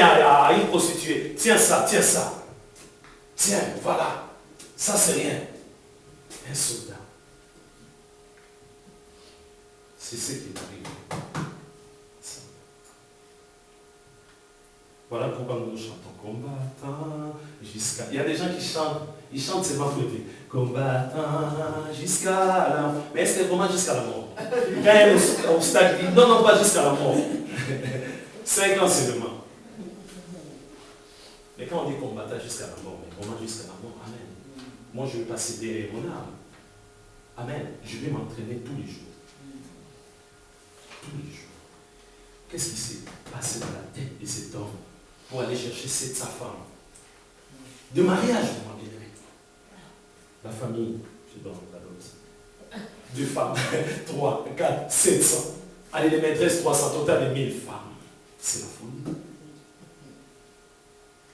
à une prostituée. Tiens ça, tiens ça. Tiens, voilà. Ça, c'est rien. Un soldat. C'est ce qui est arrivé. Voilà pourquoi nous chantons combattant jusqu'à... Il y a des gens qui chantent, ils chantent seulement pour le dire. Combattant jusqu'à la mort. Mais est-ce que vraiment jusqu'à la mort? Quand elle est au stade, il dit non, non, pas jusqu'à la mort. 5 ans seulement. Mais quand on dit combattant jusqu'à la mort, mais vraiment jusqu'à la mort, amen. Moi, je ne vais pas céder mon âme. Amen. Je vais m'entraîner tous les jours. Tous les jours. Qu'est-ce qui s'est passé dans la tête de cet homme pour aller chercher sa femme? De mariage, moi, bien aimé. La famille, je donne la dose. 2 femmes, 3, 4, 700. Allez, les maîtresses, 300, total de 1000 femmes. C'est la folie.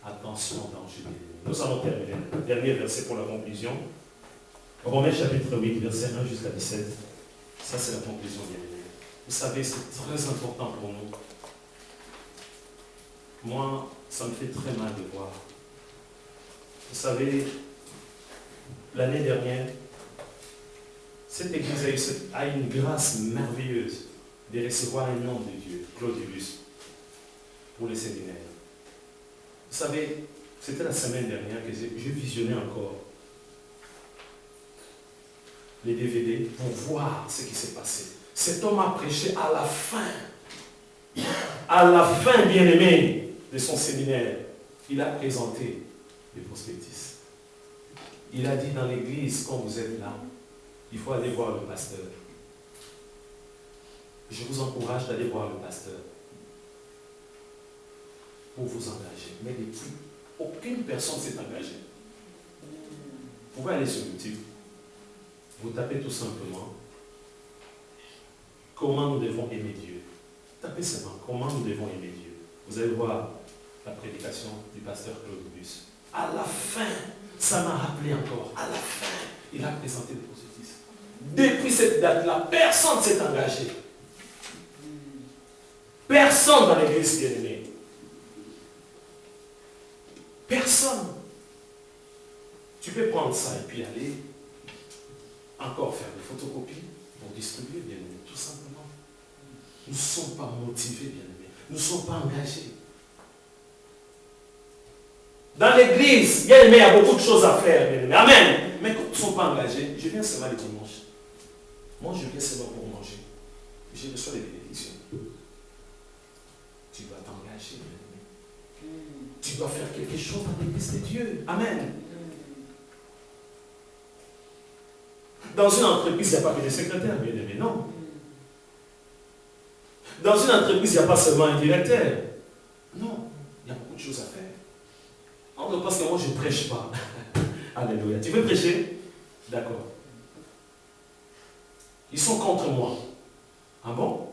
Attention, danger de l'ennemi. Nous allons terminer. Dernier verset pour la conclusion. Romains chapitre 8, verset 1 jusqu'à 17. Ça, c'est la conclusion, bien aimé. Vous savez, c'est très important pour nous. Moi, ça me fait très mal de voir. Vous savez, l'année dernière, cette église a eu une grâce merveilleuse de recevoir un homme de Dieu, Claudius, pour le séminaire. Vous savez, c'était la semaine dernière que je visionnais encore les DVD pour voir ce qui s'est passé. Cet homme a prêché à la fin, bien aimé, de son séminaire. Il a présenté les prospectus. Il a dit dans l'église, quand vous êtes là, il faut aller voir le pasteur. Je vous encourage d'aller voir le pasteur pour vous engager. Mais depuis, aucune personne ne s'est engagée. Vous pouvez aller sur YouTube. Vous tapez tout simplement comment nous devons aimer Dieu. Tapez seulement comment nous devons aimer Dieu. Vous allez voir la prédication du pasteur Claudius. À la fin, ça m'a rappelé encore, à la fin, il a présenté le processus. Depuis cette date-là, personne ne s'est engagé. Personne dans l'église bien-aimée. Personne. Tu peux prendre ça et puis aller encore faire des photocopies pour distribuer, bien-aimé, tout simplement. Nous ne sommes pas motivés, bien-aimés. Nous ne sommes pas engagés. Dans l'église, bien aimé, il y a beaucoup de choses à faire, bien aimé. Amen. Mais quand nous ne sommes pas engagés, je viens seulement les dimanches. Moi, je viens seulement pour manger. Je reçois les bénédictions. Tu dois t'engager, bien aimé. Tu dois faire quelque chose dans l'église de Dieu. Amen. Dans une entreprise, il n'y a pas que des secrétaires, bien aimé. Non. Dans une entreprise, il n'y a pas seulement un directeur. Non. Il y a beaucoup de choses à faire. Non, parce que moi, je ne prêche pas. Alléluia. Tu veux prêcher? D'accord. Ils sont contre moi. Ah bon?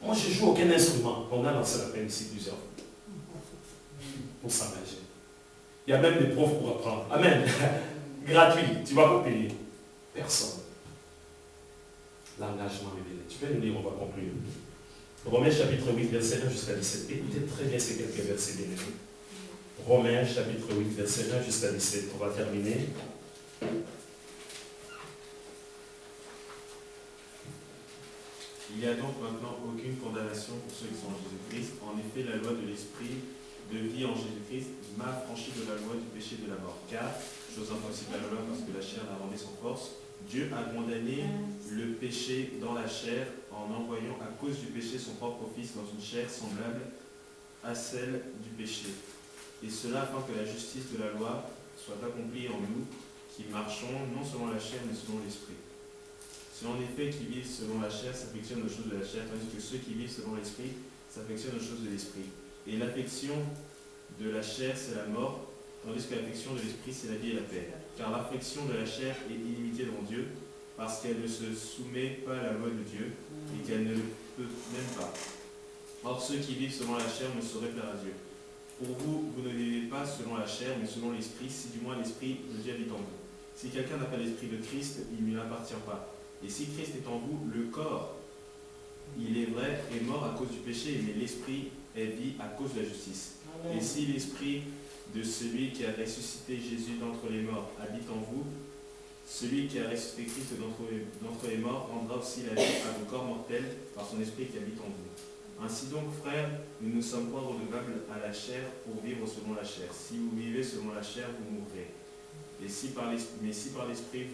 Moi, je ne joue aucun instrument. On a lancé la peine ici plusieurs fois. Pour s'engager. Il y a même des profs pour apprendre. Amen. Gratuit. Tu ne vas pas payer. Personne. L'engagement est bien. Tu peux nous lire, on va conclure. Romains chapitre 8, verset 1 jusqu'à 17. Écoutez très bien ces quelques versets bien aimés. Romains chapitre 8, verset 1 jusqu'à 17. On va terminer. Il n'y a donc maintenant aucune condamnation pour ceux qui sont en Jésus-Christ. En effet, la loi de l'Esprit de vie en Jésus-Christ m'a affranchi de la loi du péché et de la mort. Car, chose impossible à la loi parce que la chair n'a rendé sans force, Dieu a condamné le péché dans la chair en envoyant à cause du péché son propre Fils dans une chair semblable à celle du péché. Et cela afin que la justice de la loi soit accomplie en nous, qui marchons non selon la chair mais selon l'Esprit. Ceux en effet qui vivent selon la chair s'affectionnent aux choses de la chair, tandis que ceux qui vivent selon l'Esprit s'affectionnent aux choses de l'Esprit. Et l'affection de la chair, c'est la mort, tandis que l'affection de l'Esprit, c'est la vie et la paix. Car l'affection de la chair est illimitée devant Dieu, parce qu'elle ne se soumet pas à la loi de Dieu, et qu'elle ne le peut même pas. Or, ceux qui vivent selon la chair ne sauraient plaire à Dieu. Pour vous, vous ne vivez pas selon la chair, mais selon l'Esprit, si du moins l'Esprit de Dieu habite en vous. Si quelqu'un n'a pas l'Esprit de Christ, il ne lui appartient pas. Et si Christ est en vous, le corps, il est vrai, est mort à cause du péché, mais l'Esprit est vie à cause de la justice. Et si l'esprit de celui qui a ressuscité Jésus d'entre les morts habite en vous, celui qui a ressuscité Christ d'entre les morts rendra aussi la vie à vos corps mortels par son esprit qui habite en vous. Ainsi donc, frères, nous ne sommes pas redevables à la chair pour vivre selon la chair. Si vous vivez selon la chair, vous mourrez. Mais si par l'esprit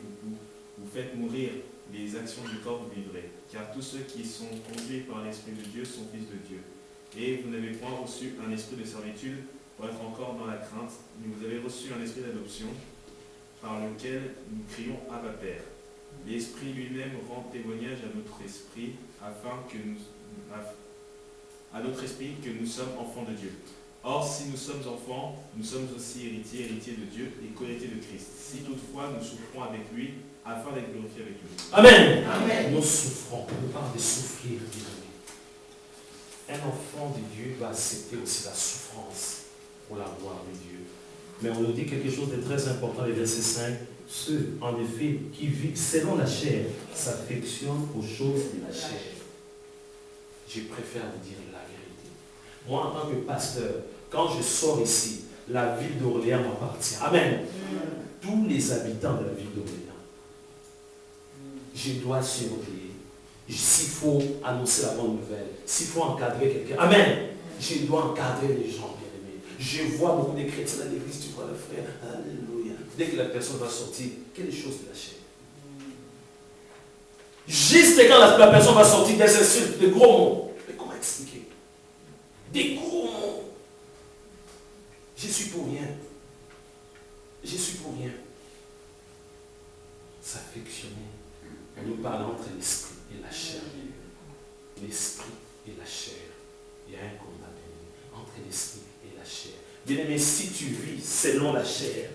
vous faites mourir les actions du corps, vous vivrez. Car tous ceux qui sont conduits par l'Esprit de Dieu sont fils de Dieu. Et vous n'avez point reçu un esprit de servitude pour être encore dans la crainte, mais vous avez reçu un esprit d'adoption par lequel nous crions Abba Père. L'Esprit lui-même rend témoignage à notre esprit que nous sommes enfants de Dieu. Or, si nous sommes enfants, nous sommes aussi héritiers de Dieu et co-héritiers de Christ. Si toutefois nous souffrons avec lui, afin d'être glorifiés avec lui. Amen. Amen. Nous souffrons. On parle de souffrir. Un enfant de Dieu va accepter aussi la souffrance pour la gloire de Dieu. Mais on nous dit quelque chose de très important, les versets 5. Ceux, en effet, qui vivent selon la chair, s'affectionnent aux choses de la chair. Je préfère vous dire la vérité. Moi, en tant que pasteur, quand je sors ici, la ville d'Orléans m'appartient. Amen. Tous les habitants de la ville d'Orléans, je dois surveiller. S'il faut annoncer la bonne nouvelle, s'il faut encadrer quelqu'un, amen, je dois encadrer les gens, bien-aimés. Je vois beaucoup de chrétiens dans l'église, tu vois le frère, alléluia. Dès que la personne va sortir, quelle chose de la chair? Juste quand la personne va sortir des insultes, des gros mots. Mais comment expliquer? Des gros mots. Je suis pour rien. Je suis pour rien. S'affectionner. On nous parle entre l'esprit et la chair. L'esprit et la chair. Il y a un combat entre l'esprit et la chair. Bien-aimé, si tu vis selon la chair,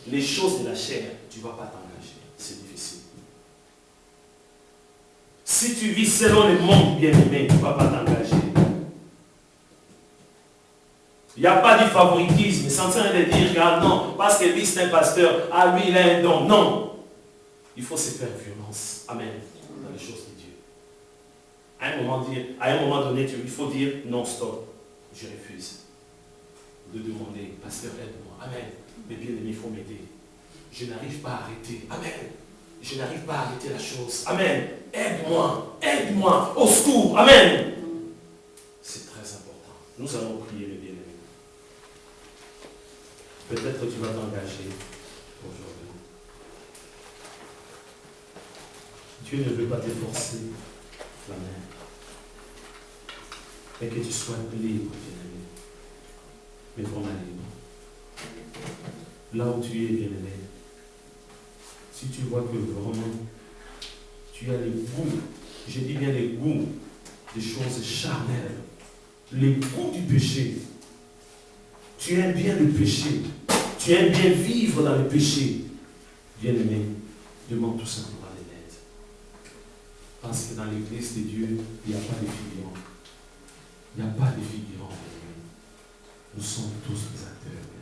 les choses de la chair, tu ne vas pas t'engager. C'est difficile. Si tu vis selon le monde, bien-aimé, tu ne vas pas t'engager. Il n'y a pas de favoritisme. C'est en train de dire, ah non, parce que lui c'est un pasteur, ah lui il a un don. Non. Il faut se faire violence. Amen. Dans les choses de Dieu. À un moment donné, il faut dire non, stop. Je refuse de demander, pasteur, aide-moi. Amen. Mais bien aimé, il faut m'aider. Je n'arrive pas à arrêter. Amen. Je n'arrive pas à arrêter la chose. Amen. Aide-moi. Aide-moi. Au secours. Amen. C'est très important. Nous allons prier le bien-aimé. Peut-être tu vas t'engager aujourd'hui. Dieu ne veut pas te forcer la main. Mais que tu sois libre, bien-aimé. Mais vraiment libre. Là où tu es, bien-aimé, si tu vois que vraiment tu as les goûts, je dis bien les goûts des choses charnelles, les goûts du péché, tu aimes bien le péché, tu aimes bien vivre dans le péché, bien-aimé, demande tout simplement l'aide. Parce que dans l'église de Dieu, il n'y a pas de figurants. Il n'y a pas de figurants, bien-aimé. Nous sommes tous des acteurs, bien-aimé.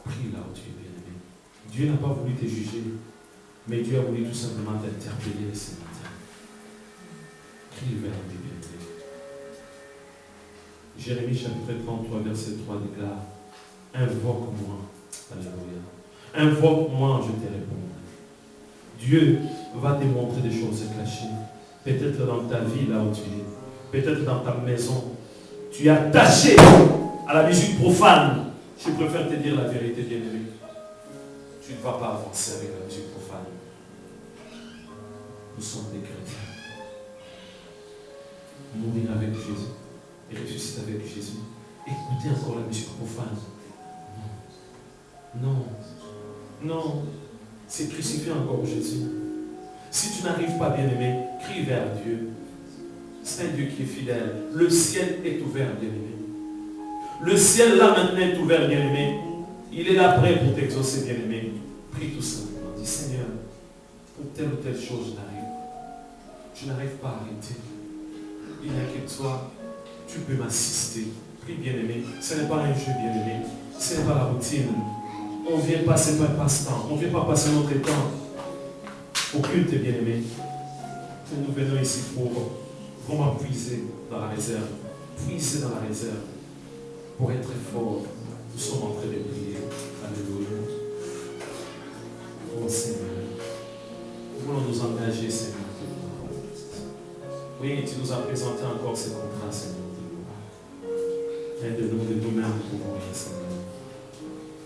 Prie là où tu es, bien-aimé. Dieu n'a pas voulu te juger, mais Dieu a voulu tout simplement t'interpeller ce matin. Crie vers lui, bien-aimé. Jérémie chapitre 33, verset 3 déclare: invoque-moi, alléluia. Invoque-moi, je te répondrai. Dieu va te montrer des choses cachées. Peut-être dans ta vie, là où tu es. Peut-être dans ta maison. Tu es attaché à la musique profane. Je préfère te dire la vérité, bien-aimé. Tu ne vas pas avancer avec la musique profane. Nous sommes des chrétiens. Mourir avec Jésus et ressusciter avec Jésus. Écoutez encore la musique profane. Non. Non. C'est crucifier encore Jésus. Si tu n'arrives pas, bien-aimé, crie vers Dieu. C'est un Dieu qui est fidèle. Le ciel est ouvert, bien-aimé. Le ciel là maintenant est ouvert, bien-aimé. Il est là prêt pour t'exaucer, bien-aimé. Prie tout simplement. Dis, Seigneur, pour telle ou telle chose, je n'arrive pas à arrêter. Il n'y a que toi. Tu peux m'assister. Prie, bien-aimé. Ce n'est pas un jeu, bien-aimé. Ce n'est pas la routine. On ne vient pas, ce n'est pas un passe-temps. On ne vient pas passer notre temps au culte, bien-aimé. Nous venons ici pour vraiment puiser dans la réserve, puiser dans la réserve pour être fort. Nous sommes en train de prier. Alléluia. Oh Seigneur, nous voulons nous engager, Seigneur. Oui, tu nous as présenté encore ces contrats, Seigneur. Aide-nous de nous-mêmes pour rien, Seigneur.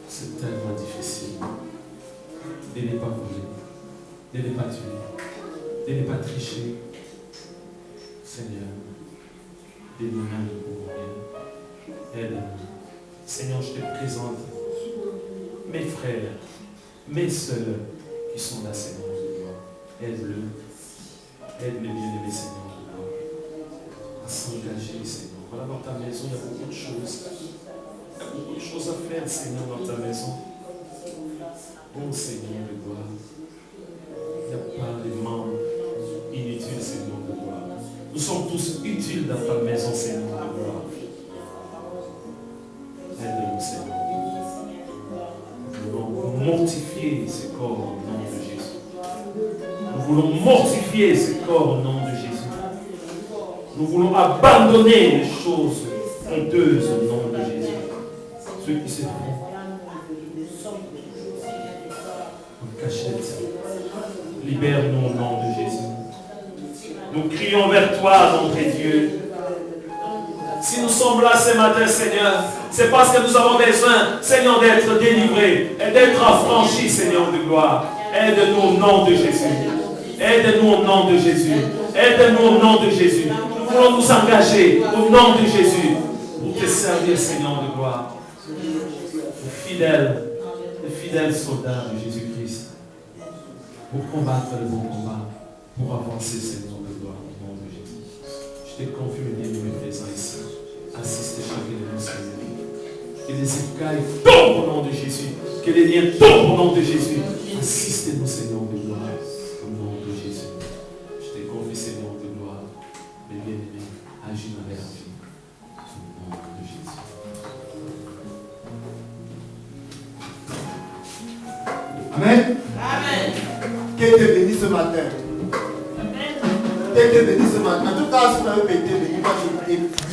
C'est tellement difficile de ne pas voler, de ne pas tuer, de ne pas tricher. Seigneur, de nous-mêmes pour rien. Aide-nous. Seigneur, je te présente mes frères, mes soeurs qui sont là, Seigneur, de gloire. Aide-le. Aide mes bien-aimés, Seigneur, de gloire, à s'engager, Seigneur. Voilà, dans ta maison, il y a beaucoup de choses. Il y a beaucoup de choses à faire, Seigneur, dans ta maison. Oh, Seigneur, de gloire. Il n'y a pas de membres inutiles, Seigneur, de gloire. Nous sommes tous utiles dans ta maison, Seigneur, de gloire. Aide-nous, Seigneur. Nous voulons mortifier ce corps au nom de Jésus. Nous voulons mortifier ce corps au nom de Jésus. Nous voulons abandonner les choses honteuses au nom de Jésus. Ceux qui se font en cachette. Libère-nous au nom de Jésus. Nous crions vers toi, notre Dieu. Si nous sommes là ce matin, Seigneur, c'est parce que nous avons besoin, Seigneur, d'être délivrés et d'être affranchis, Seigneur de gloire. Aide-nous au nom de Jésus. Aide-nous au nom de Jésus. Aide-nous au nom de Jésus. Nous voulons nous engager au nom de Jésus pour te servir, Seigneur de gloire. Les fidèles soldats de Jésus-Christ, pour combattre le bon combat, pour avancer, Seigneur de gloire, au nom de Jésus. Je te confie mes bien-aimés présents ici. Assiste chacun de nous, Seigneur. Que les écailles tombent au nom de Jésus. Que les liens tombent au nom de Jésus. Assistez-nous, Seigneur de gloire, au nom de Jésus. Je te confie, Seigneur de gloire, mes bien-aimés, agis dans leur vie, au nom de Jésus. Amen. Amen. Qui était béni ce matin? Amen. Qui était béni ce matin? En tout cas, si vous n'avez pas été béni, moi je